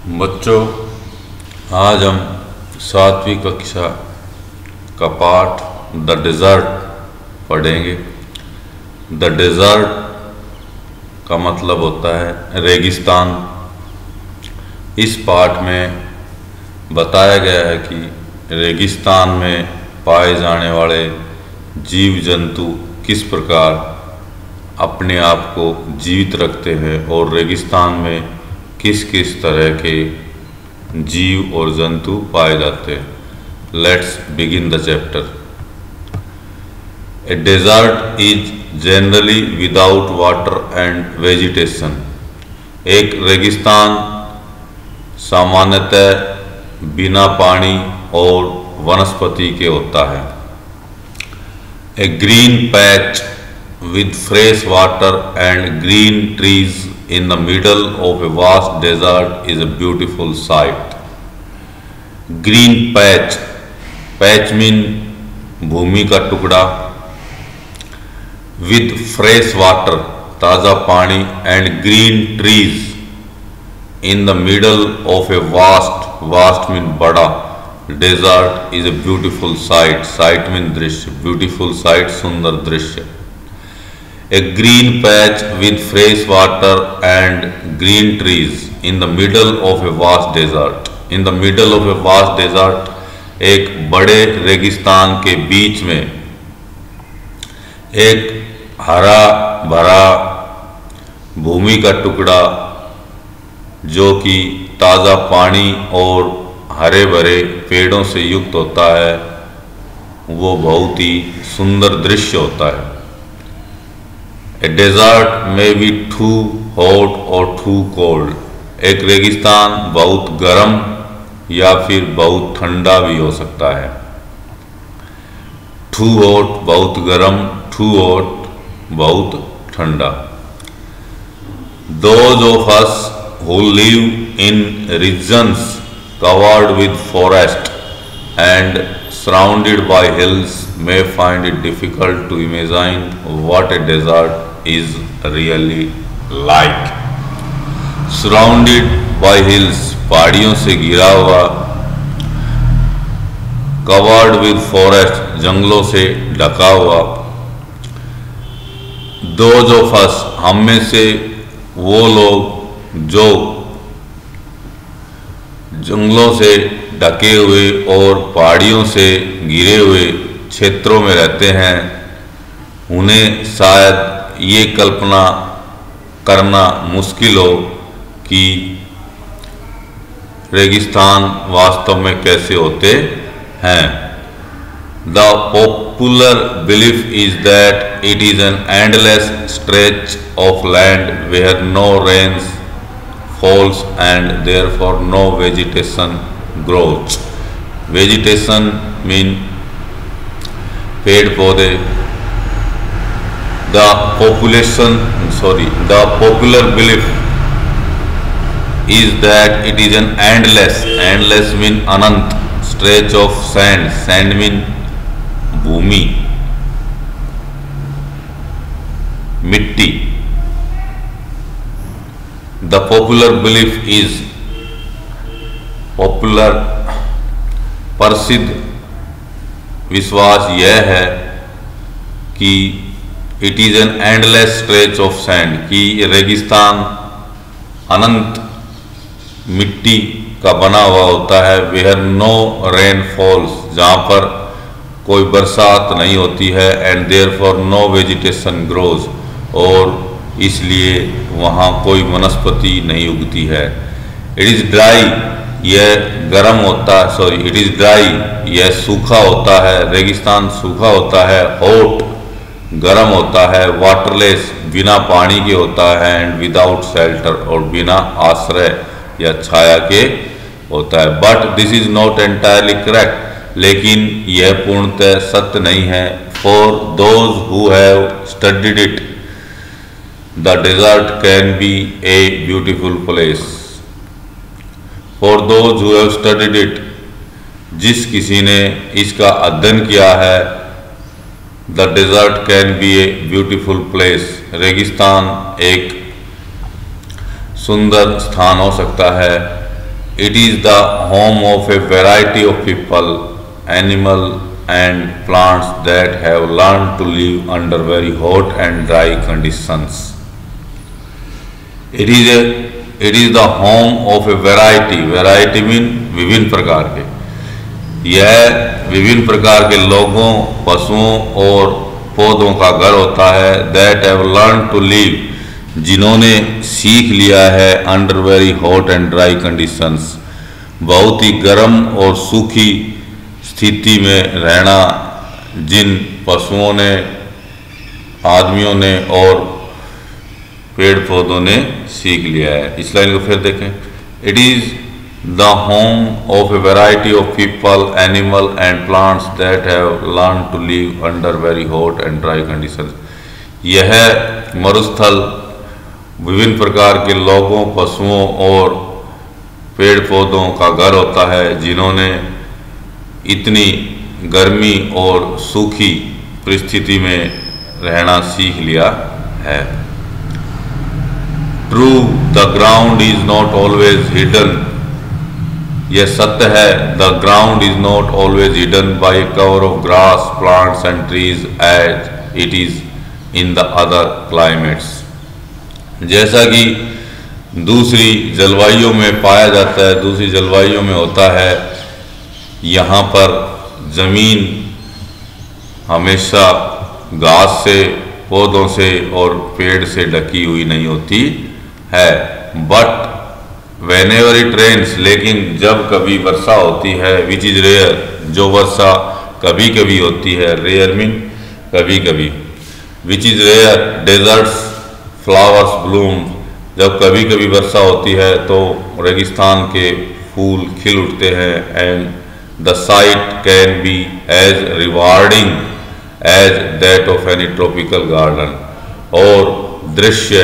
बच्चों, आज हम 7वीं कक्षा का पाठ द डेज़र्ट पढ़ेंगे। द डेज़र्ट का मतलब होता है रेगिस्तान। इस पाठ में बताया गया है कि रेगिस्तान में पाए जाने वाले जीव जंतु किस प्रकार अपने आप को जीवित रखते हैं और रेगिस्तान में किस किस तरह के जीव और जंतु पाए जाते हैं। Let's begin the chapter. A desert is generally without water and vegetation. एक रेगिस्तान सामान्यतः बिना पानी और वनस्पति के होता है। A green patch with fresh water and green trees in the middle of a vast desert is a beautiful sight. Green patch, patch mean भूमि का टुकड़ा, with fresh water ताज़ा पानी and green trees in the middle of a vast mean बड़ा, desert is a beautiful sight. Sight mean दृश्य, beautiful sight सुंदर दृश्य। A green patch with fresh water and green trees in the middle of a vast desert. In the middle of a vast desert, एक बड़े रेगिस्तान के बीच में एक हरा भरा भूमि का टुकड़ा जो कि ताज़ा पानी और हरे भरे पेड़ों से युक्त होता है, वो बहुत ही सुंदर दृश्य होता है। A desert may be too hot or too cold. एक रेगिस्तान बहुत गर्म या फिर बहुत ठंडा भी हो सकता है। Too hot बहुत गर्म, too hot बहुत ठंडा। Those of us who live in regions covered with forest and surrounded by hills may find it difficult to imagine what a desert is really like. Surrounded by hills, पहाड़ियों से घिरा हुआ, covered with forest, जंगलों से ढका हुआ। Those of us, हम में से वो लोग जो जंगलों से ढके हुए और पहाड़ियों से घिरे हुए क्षेत्रों में रहते हैं, उन्हें शायद ये कल्पना करना मुश्किल हो कि रेगिस्तान वास्तव में कैसे होते हैं। The popular belief is that it is an endless stretch of land where no rains falls and therefore no vegetation growth. Vegetation mean पेड़ पौधे। The popular belief is that it is an endless mean Anant, stretch of sand mean भूमि, मिट्टी। The popular belief is प्रसिद्ध विश्वास यह है कि it is an endless stretch of sand, कि रेगिस्तान अनंत मिट्टी का बना हुआ होता है। वेयर नो रेन फॉल्स, जहाँ पर कोई बरसात नहीं होती है। And therefore no vegetation grows, और इसलिए वहाँ कोई वनस्पति नहीं उगती है। इट इज़ ड्राई, यह गर्म होता है, इट इज़ ड्राई, यह सूखा होता है। रेगिस्तान सूखा होता है। हॉट गर्म होता है। वाटरलेस बिना पानी के होता है। एंड विदाउट शेल्टर, और बिना आश्रय या छाया के होता है। But this is not entirely correct, लेकिन यह पूर्णतः सत्य नहीं है। For those who have studied it the desert can be a beautiful place. For those who have studied it, जिस किसी ने इसका अध्ययन किया है, the desert can be a beautiful place, रेगिस्तान एक सुंदर स्थान हो सकता है। It is the home of a variety of people, animal and plants that have learned to live under very hot and dry conditions. It is the home of a variety. Variety mean विभिन्न प्रकार के। यह विभिन्न प्रकार के लोगों, पशुओं और पौधों का घर होता है। That have learned to live, जिन्होंने सीख लिया है under very hot and dry conditions, बहुत ही गर्म और सूखी स्थिति में रहना, जिन पशुओं ने, आदमियों ने और पेड़ पौधों ने सीख लिया है। इस लाइन को फिर देखें। It is the home of a variety of people, animal and plants that have learn to live under very hot and dry conditions. यह मरुस्थल विभिन्न प्रकार के लोगों, पशुओं और पेड़ पौधों का घर होता है, जिन्होंने इतनी गर्मी और सूखी परिस्थिति में रहना सीख लिया है। True, the ground is not always hidden. यह सत्य है, the ground is not always hidden by a cover of grass, plants and trees as it is in the other climates. जैसा कि दूसरी जलवायुओं में पाया जाता है, दूसरी जलवायुओं में होता है, यहाँ पर ज़मीन हमेशा घास से, पौधों से और पेड़ से ढकी हुई नहीं होती है। बट व्हेनेवर इट रेन्स, लेकिन जब कभी वर्षा होती है, विच इज़ रेयर, जो वर्षा कभी कभी होती है, रेयर मीन कभी कभी, which is rare, deserts flowers bloom, जब कभी कभी वर्षा होती है तो रेगिस्तान के फूल खिल उठते हैं। And the sight can be as rewarding as that of any tropical garden, और दृश्य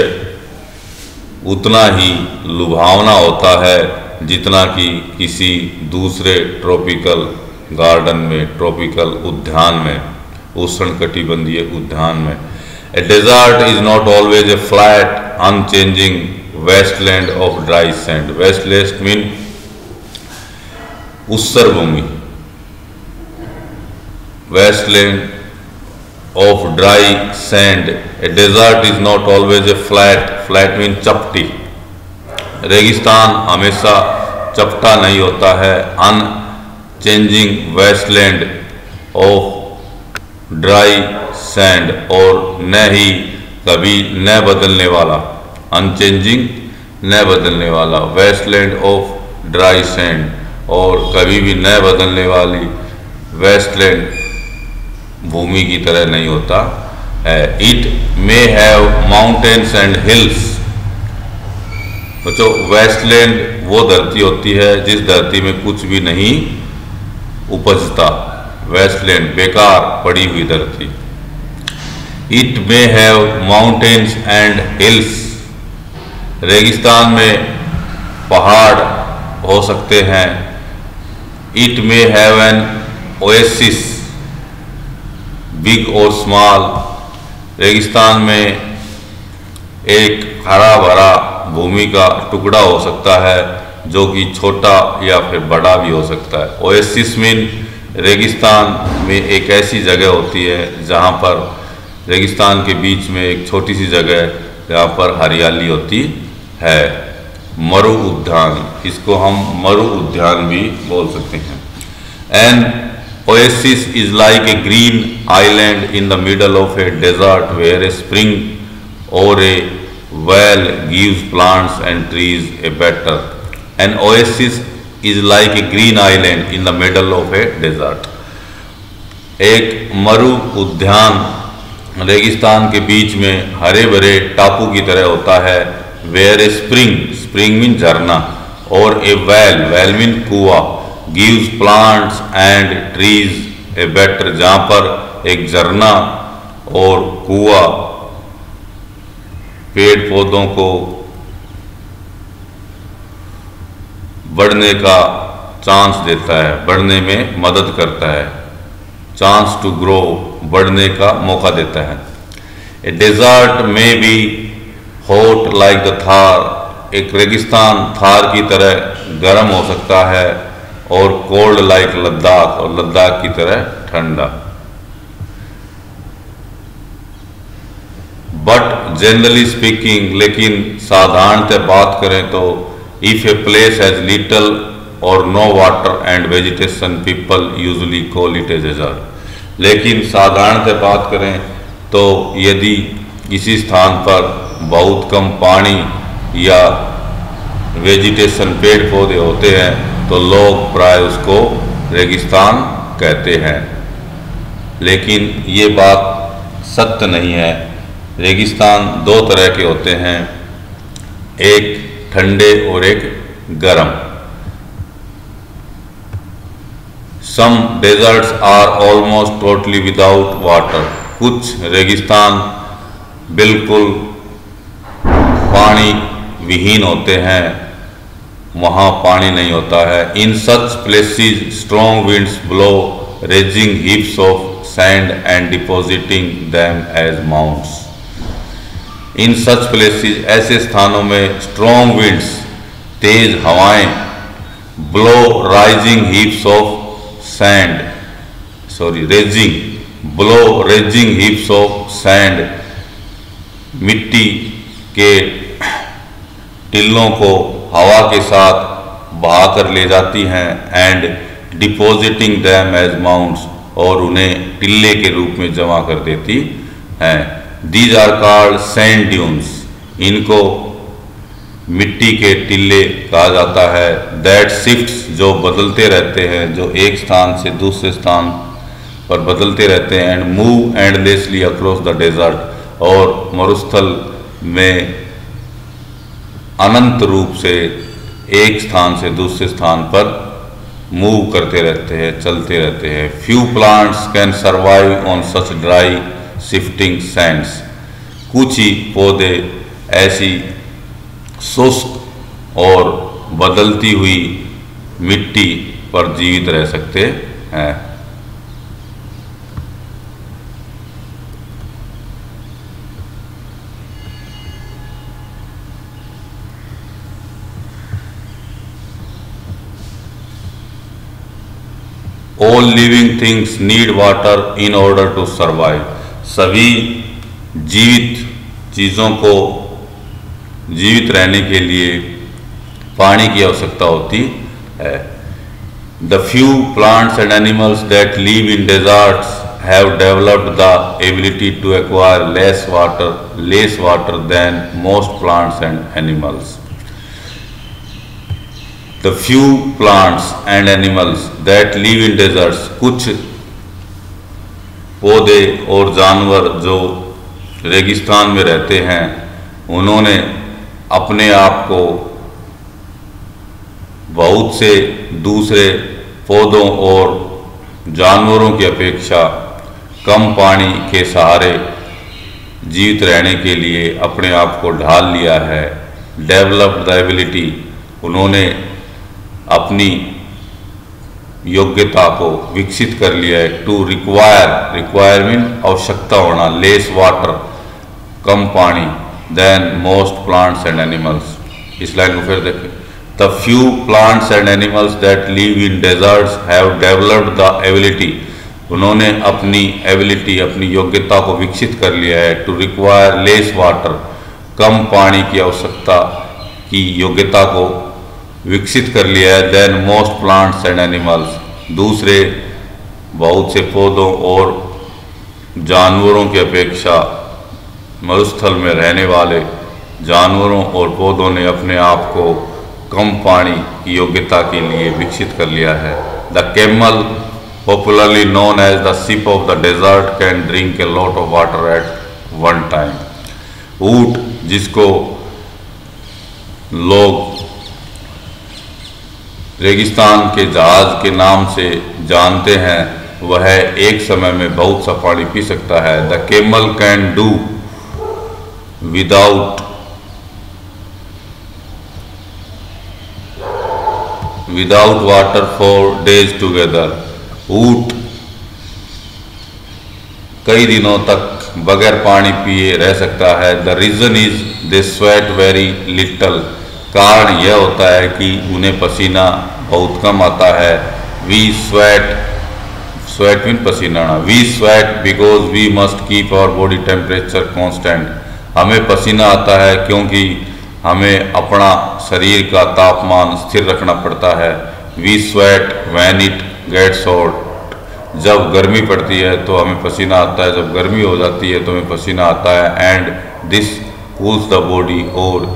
उतना ही लुभावना होता है जितना कि किसी दूसरे ट्रॉपिकल गार्डन में, ट्रॉपिकल उद्यान में, उष्णकटिबंधीय उद्यान में। A desert is not always a flat, unchanging wasteland of dry sand. Wasteland mean उत्सर Bhumi, wasteland of dry sand. A desert is not always a flat. Flat mean चपटी। रेगिस्तान हमेशा चपटा नहीं होता है। Unchanging wasteland of dry sand, और न ही कभी न बदलने वाला, अनचेंजिंग न बदलने वाला, वेस्टलैंड ऑफ ड्राई सैंड, और कभी भी न बदलने वाली वेस्टलैंड भूमि की तरह नहीं होता है। It may have mountains and hills. बच्चों, वेस्टलैंड वो धरती होती है जिस धरती में कुछ भी नहीं उपजता, वेस्टलैंड बेकार पड़ी हुई धरती। It may have mountains and hills, रेगिस्तान में पहाड़ हो सकते हैं। It may have an oasis, big और स्मॉल, रेगिस्तान में एक हरा भरा भूमि का टुकड़ा हो सकता है जो कि छोटा या फिर बड़ा भी हो सकता है। ओएसिस मीन रेगिस्तान में एक ऐसी जगह होती है जहाँ पर रेगिस्तान के बीच में एक छोटी सी जगह जहाँ पर हरियाली होती है। मरु उद्यान, इसको हम मरु उद्यान भी बोल सकते हैं। An oasis is like a green island in the middle of a desert where a spring और a well gives plants and trees a better. An oasis is like a green island in the middle of a desert. एक मरु उद्यान रेगिस्तान के बीच में हरे भरे टापू की तरह होता है। Where a spring, spring mean झरना, और ए वेल, वेल मीन कुआ, gives plants and trees a better, जहाँ पर एक झरना और कुआ पेड़ पौधों को बढ़ने का चांस देता है, बढ़ने में मदद करता है। चांस टू ग्रो, बढ़ने का मौका देता है। ए डेजर्ट में be hot like the Thar, एक रेगिस्तान थार की तरह गर्म हो सकता है और कोल्ड लाइक लद्दाख, और लद्दाख की तरह ठंडा। बट जनरली स्पीकिंग, लेकिन साधारणतः बात करें तो if a place has little और no water and vegetation people usually call it a desert. लेकिन साधारणतः बात करें तो यदि किसी स्थान पर बहुत कम पानी या वेजिटेशन पेड़ पौधे होते हैं तो लोग प्राय उसको रेगिस्तान कहते हैं। लेकिन ये बात सत्य नहीं है। रेगिस्तान दो तरह के होते हैं, एक ठंडे और एक गर्म। Some deserts are almost totally without water. कुछ रेगिस्तान बिल्कुल पानी विहीन होते हैं, वहाँ पानी नहीं होता है। In such places strong winds blow raising heaps of sand and depositing them as mounds. In such places, ऐसे स्थानों में स्ट्रॉन्ग विंड्स, तेज हवाएं, blow raising heaps of sand, raising heaps of sand, मिट्टी के टिल्लों को हवा के साथ बहा कर ले जाती हैं, and depositing them as mounds, और उन्हें टिल्ले के रूप में जमा कर देती हैं। These are called sand dunes. इनको मिट्टी के टिल्ले कहा जाता है। दैट शिफ्ट्स, जो बदलते रहते हैं, जो एक स्थान से दूसरे स्थान पर बदलते रहते हैं, and move endlessly across the desert, और मरुस्थल में अनंत रूप से एक स्थान से दूसरे स्थान पर मूव करते रहते हैं, चलते रहते हैं। Few plants can survive on such dry shifting Sands. कुछ ही पौधे ऐसी शुष्क और बदलती हुई मिट्टी पर जीवित रह सकते हैं। All living things need water in order to survive. सभी जीवित चीज़ों को जीवित रहने के लिए पानी की आवश्यकता होती है। The few plants and animals that live in deserts have developed the ability to acquire less water than most plants and animals. The few plants and animals that live in deserts, कुछ पौधे और जानवर जो रेगिस्तान में रहते हैं, उन्होंने अपने आप को बहुत से दूसरे पौधों और जानवरों की अपेक्षा कम पानी के सहारे जीवित रहने के लिए अपने आप को ढाल लिया है। डेवलप्ड द एबिलिटी, उन्होंने अपनी योग्यता को विकसित कर लिया है। टू रिक्वायर मीन आवश्यकता होना, लेस वाटर कम पानी, then most plants and animals. इस लाइन को फिर देखें। The few plants and animals that live in deserts have developed the ability, उन्होंने अपनी एबिलिटी, अपनी योग्यता को विकसित कर लिया है। टू रिक्वायर लेस वाटर, कम पानी की आवश्यकता की योग्यता को विकसित कर लिया है। Then most plants and animals, दूसरे बहुत से पौधों और जानवरों की अपेक्षा मरुस्थल में रहने वाले जानवरों और पौधों ने अपने आप को कम पानी की योग्यता के लिए विकसित कर लिया है। The camel, popularly known as the ship of the desert, can drink a lot of water at one time. ऊंट, जिसको लोग रेगिस्तान के जहाज के नाम से जानते हैं, वह एक समय में बहुत सा पानी पी सकता है। The camel can do without water for days together. ऊंट कई दिनों तक बगैर पानी पिए रह सकता है। The reason is they sweat very little, कारण यह होता है कि उन्हें पसीना बहुत कम आता है। वी स्वेट मीन पसीना आना। We sweat because we must keep our body temperature constant. हमें पसीना आता है क्योंकि हमें अपना शरीर का तापमान स्थिर रखना पड़ता है। We sweat when it gets hot. जब गर्मी पड़ती है तो हमें पसीना आता है, जब गर्मी हो जाती है तो हमें पसीना आता है। And this cools the body. और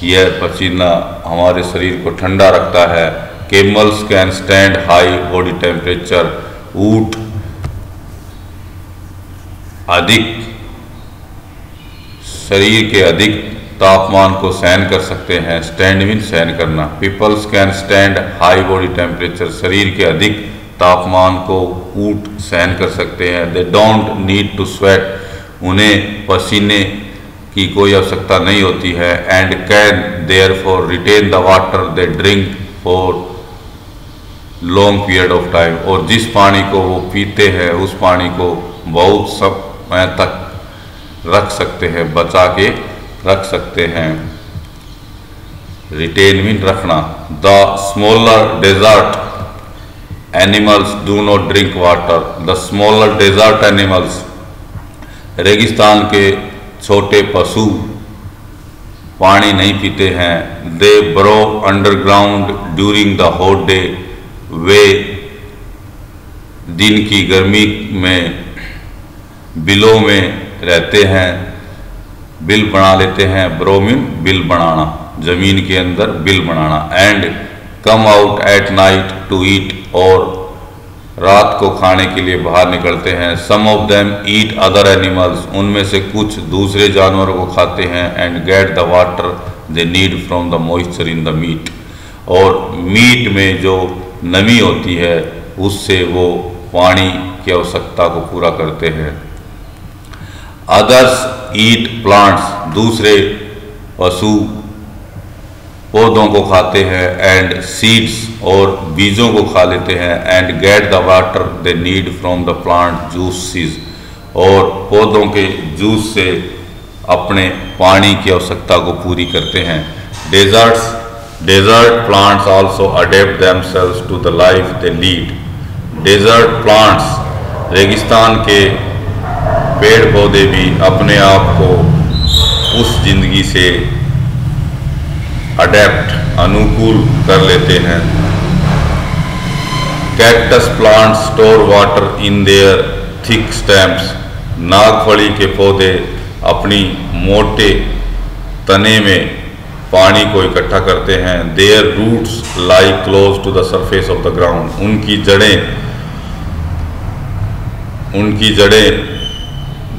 यह पसीना हमारे शरीर को ठंडा रखता है। Camels can stand high body temperature. ऊंट अधिक शरीर के अधिक तापमान को सहन कर सकते हैं। स्टैंड मीन सहन करना। Peoples can stand high body temperature. शरीर के अधिक तापमान को ऊंट सहन कर सकते हैं। They don't need to sweat. उन्हें पसीने की कोई आवश्यकता नहीं होती है। And can therefore retain the water they drink for long period of time. और जिस पानी को वो पीते हैं उस पानी को बहुत समय तक रख सकते हैं, बचा के रख सकते हैं। रिटेन मीन रखना। The smaller desert animals do not drink water. The smaller desert animals रेगिस्तान के छोटे पशु पानी नहीं पीते हैं। They burrow underground during the hot day. वे दिन की गर्मी में बिलों में रहते हैं, बिल बना लेते हैं। ब्रोमिन बिल बनाना, जमीन के अंदर बिल बनाना। And come out at night to eat. और रात को खाने के लिए बाहर निकलते हैं। Some of them eat other animals. उनमें से कुछ दूसरे जानवरों को खाते हैं। And get the water they need from the moisture in the meat. और मीट में जो नमी होती है उससे वो पानी की आवश्यकता को पूरा करते हैं। अदर्स ईट प्लांट्स। दूसरे पशु पौधों को खाते हैं। एंड सीड्स और बीजों को खा लेते हैं। And get the water they need from the plant juices. और पौधों के जूस से अपने पानी की आवश्यकता को पूरी करते हैं। Desert plants also adapt themselves to the life they lead. Desert plants, रेगिस्तान के पेड़ पौधे भी अपने आप को उस जिंदगी से अडेप्ट अनुकूल कर लेते हैं। Cactus plants store water in their thick stems. नागफली के पौधे अपनी मोटे तने में पानी को इकट्ठा करते हैं। Their roots lie close to the surface of the ground. उनकी जड़ें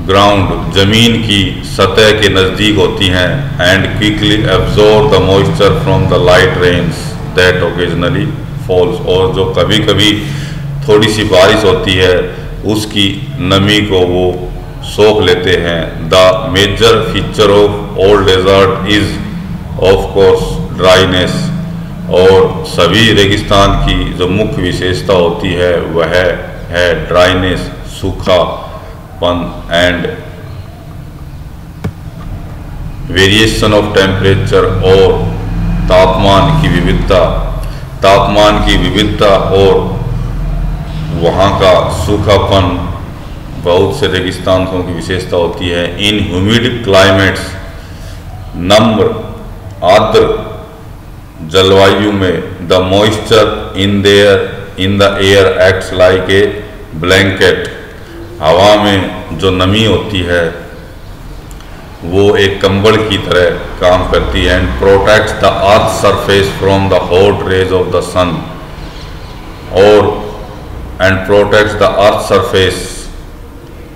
ग्राउंड जमीन की सतह के नज़दीक होती हैं। And quickly absorb the moisture from the light rains that occasionally falls. और जो कभी कभी थोड़ी सी बारिश होती है उसकी नमी को वो सोख लेते हैं। The major feature of all desert is of course dryness. और सभी रेगिस्तान की जो मुख्य विशेषता होती है वह है ड्राइनेस, सूखापन। एंड वेरिएशन ऑफ टेम्परेचर और तापमान की विविधता और वहाँ का सूखापन बहुत से रेगिस्तानों की विशेषता होती है। इन ह्यूमिड क्लाइमेट्स नम्र आर्द्र जलवायु में the moisture in the air acts like a blanket. हवा में जो नमी होती है वो एक कंबल की तरह काम करती है। And protects the earth surface from the hot rays of the sun. Protects the earth surface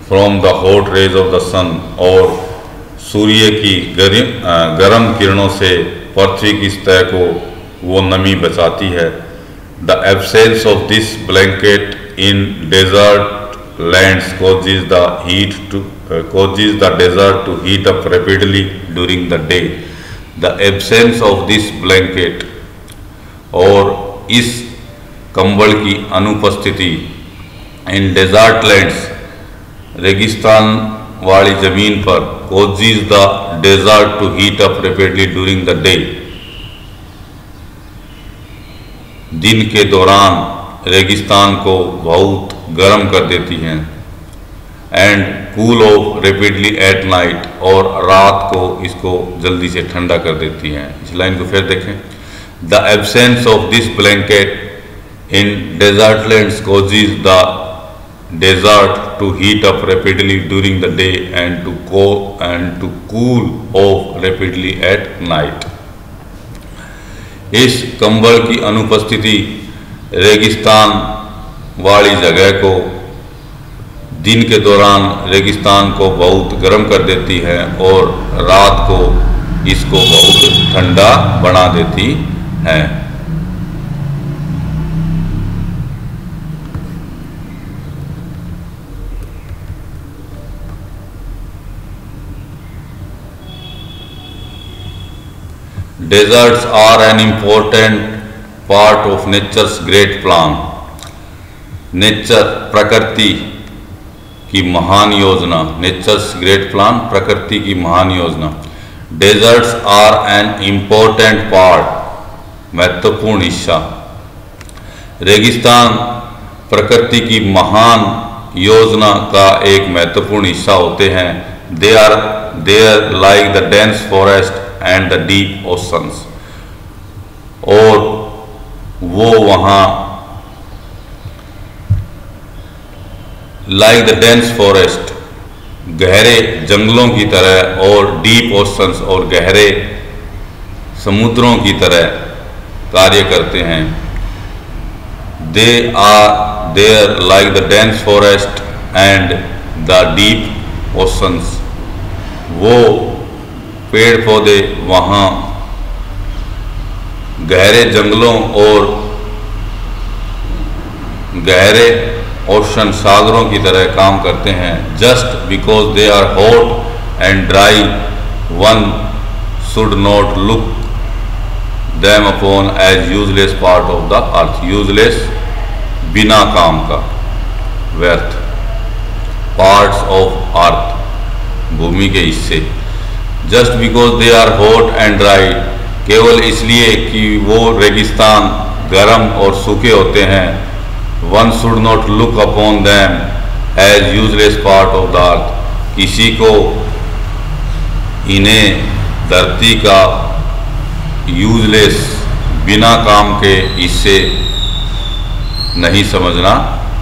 from the hot rays of the sun. और सूर्य की गर्म किरणों से पृथ्वी की सतह को वो नमी बचाती है। The absence of this blanket in desert lands causes the desert to heat up rapidly during the day. The absence of this blanket और इस कंबल की अनुपस्थिति इन डेजर्ट लैंड्स रेगिस्तान वाली जमीन पर causes the desert to heat up rapidly during the day। दिन के दौरान रेगिस्तान को बहुत गर्म कर देती हैं, and cool off rapidly at night, और रात को इसको जल्दी से ठंडा कर देती हैं। इस लाइन को फिर देखें। The absence of this blanket in desert lands causes the desert to heat up rapidly during the day and to cool off rapidly at night. इस कंबल की अनुपस्थिति रेगिस्तान वाली जगह को दिन के दौरान रेगिस्तान को बहुत गर्म कर देती है और रात को इसको बहुत ठंडा बना देती है। Deserts are an important part of nature's great plan. Nature प्रकृति की महान योजना, नेचर्स ग्रेट प्लान, प्रकृति की महान योजना। Deserts are an important part, महत्वपूर्ण हिस्सा। रेगिस्तान प्रकृति की महान योजना का एक महत्वपूर्ण हिस्सा होते हैं। They are there like the dense forest and the deep oceans, और वो वहाँ लाइक द डेंस फॉरेस्ट, गहरे जंगलों की तरह, और डीप ओशंस, और गहरे समुद्रों की तरह कार्य करते हैं। They are there like the dense forest and the deep oceans, वो पेड़ पौधे वहाँ गहरे जंगलों और गहरे ओशन, सागरों की तरह काम करते हैं। Just because they are hot and dry, one should not look them upon as useless part of the earth. Useless, बिना काम का, व्यर्थ, पार्ट्स ऑफ अर्थ, भूमि के हिस्से। Just because they are hot and dry, केवल इसलिए कि वो रेगिस्तान गर्म और सूखे होते हैं। One should not look upon them as useless part of the earth, किसी को इन्हें धरती का यूजलेस, बिना काम के हिस्से नहीं समझना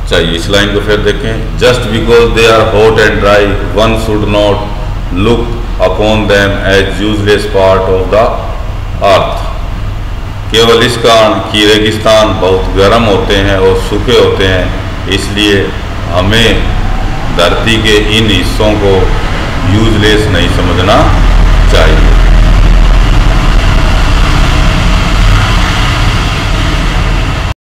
चाहिए। इस लाइन को फिर देखें। Just because they are hot and dry, one should not look upon them as useless part of the earth। केवल इस कारण कि रेगिस्तान बहुत गर्म होते हैं और सूखे होते हैं, इसलिए हमें धरती के इन हिस्सों को यूजलेस नहीं समझना चाहिए।